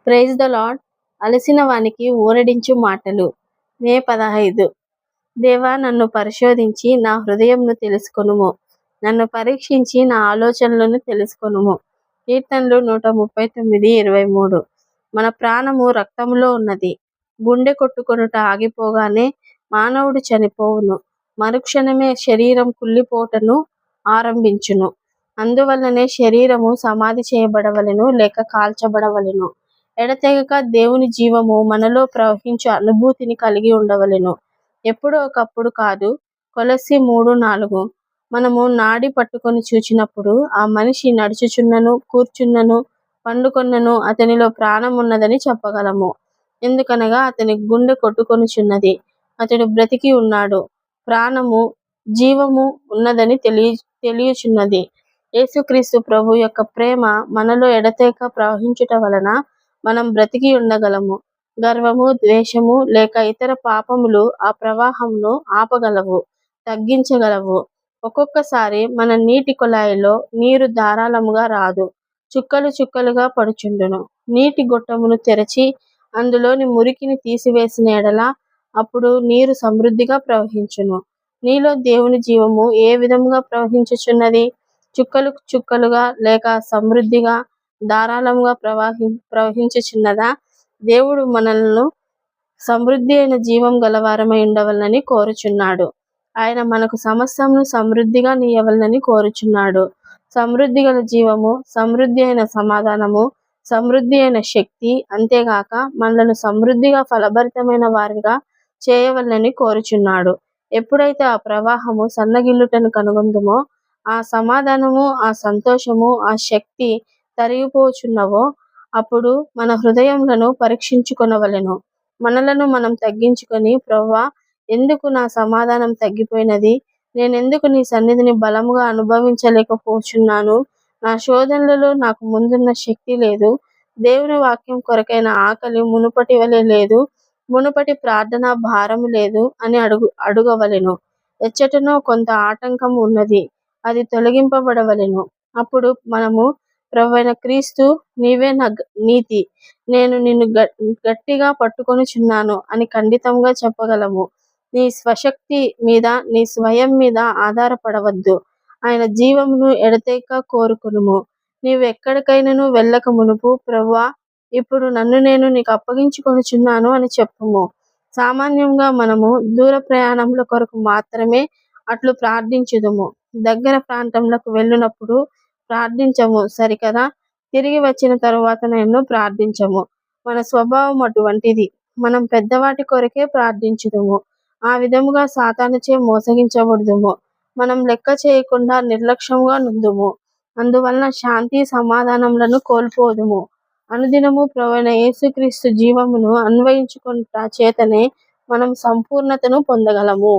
Praise the lord. అలసిన వానికి ఊరడించు మాటలు. మే 15. దేవా, నన్ను పరిశోధించి నా హృదయంను తెలుసుకొనుము. నన్ను పరీక్షించి నా ఆలోచనలను తెలుసుకొనుము. కీర్తనలు 139:23. మన ప్రాణము రక్తములో ఉన్నది. గుండె కొట్టుకొనుట ఆగిపోగానే మానవుడు చనిపోవును. మరుక్షణమే శరీరం కుళ్ళిపోటను ఆరంభించును. అందువల్లనే శరీరము సమాధి చేయబడవలెను, లేక కాల్చబడవలెను. ఎడతెగక దేవుని జీవము మనలో ప్రవహించు అనుభూతిని కలిగి ఉండవలెను. ఎప్పుడో ఒకప్పుడు కాదు. కొలస్సీ 3:4. మనము నాడి పట్టుకొని చూచినప్పుడు ఆ మనిషి నడుచుచున్నను, కూర్చున్నను, పండుకొన్నను అతనిలో ప్రాణం ఉన్నదని చెప్పగలము. ఎందుకనగా అతని గుండె కొట్టుకొనుచున్నది, అతడు బ్రతికి ఉన్నాడు, ప్రాణము, జీవము ఉన్నదని తెలియచున్నది. యేసుక్రీస్తు ప్రభు యొక్క ప్రేమ మనలో ఎడతెగక ప్రవహించుట వలన మనం బ్రతికి ఉండగలము. గర్వము, ద్వేషము లేక ఇతర పాపములు ఆ ప్రవాహంను ఆపగలవు, తగ్గించగలవు. ఒక్కొక్కసారి మన నీటి కుళాయిలో నీరు ధారాళముగా రాదు, చుక్కలు చుక్కలుగా పడుచుండును. నీటి గొట్టమును తెరచి అందులోని మురికిని తీసివేసిన ఎడల అప్పుడు నీరు సమృద్ధిగా ప్రవహించును. నీలో దేవుని జీవము ఏ విధముగా ప్రవహించుచున్నది? చుక్కలు చుక్కలుగా లేక సమృద్ధిగా, ధారాళముగా ప్రవహించుచున్నదా? దేవుడు మనలను సమృద్ధి అయిన జీవం గలవారమై ఉండవలనని కోరుచున్నాడు. ఆయన మనకు సమస్తమును సమృద్ధిగా నీయవలనని కోరుచున్నాడు. సమృద్ధి గల జీవము, సమృద్ధి అయిన సమాధానము, సమృద్ధి అయిన శక్తి, అంతేగాక మనలను సమృద్ధిగా ఫలభరితమైన వారిగా చేయవలనని కోరుచున్నాడు. ఎప్పుడైతే ఆ ప్రవాహము సన్నగిల్లుటను కనుగొందుమో, ఆ సమాధానము, ఆ సంతోషము, ఆ శక్తి తరిగిపోచున్నవో, అప్పుడు మన హృదయములను పరీక్షించుకొనవలెను. మనలను మనం తగ్గించుకొని, ప్రభువా, ఎందుకు నా సమాధానం తగ్గిపోయినది? నేనెందుకు నీ సన్నిధిని బలముగా అనుభవించలేకపోచున్నాను? నా శోధనలలో నాకు ముందున్న శక్తి లేదు. దేవుని వాక్యం కొరకైన ఆకలి మునుపటి వలె లేదు. మునుపటి ప్రార్థనా భారము లేదు అని అడుగవలెను. ఎచ్చటనో కొంత ఆటంకం ఉన్నది, అది తొలగింపబడవలెను. అప్పుడు మనము, ప్రభువైన క్రీస్తు, నీవే నా నీతి, నేను నిన్ను గట్టిగా పట్టుకొనుచున్నాను అని ఖండితంగా చెప్పగలము. నీ స్వశక్తి మీద, నీ స్వయం మీద ఆధారపడవద్దు. ఆయన జీవమును ఎడతెగక కోరుకొనుము. నీవు ఎక్కడికైనను వెళ్ళక మునుపు, ప్రభువా, ఇప్పుడు నన్ను నేను నీకు అప్పగించుకొనుచున్నాను అని చెప్పుము. సామాన్యంగా మనము దూర ప్రయాణముల కొరకు మాత్రమే అట్లు ప్రార్థించుదుము. దగ్గర ప్రాంతములకు వెళ్ళినప్పుడు ప్రార్థించము, సరికదా? తిరిగి వచ్చిన తరువాతనైనా ప్రార్థించము. మన స్వభావం అటువంటిది. మనం పెద్దవాటి కొరకే ప్రార్థించుదుము. ఆ విధముగా సాతానుచే మోసగించబడుదుము. మనం లెక్క చేయకుండా నిర్లక్ష్యముగా నుందుము. అందువలన శాంతి సమాధానములను కోల్పోదుము. అనుదినము ప్రభువైన యేసుక్రీస్తు జీవమును అన్వయించుకొనుట చేతనే మనం సంపూర్ణతను పొందగలము.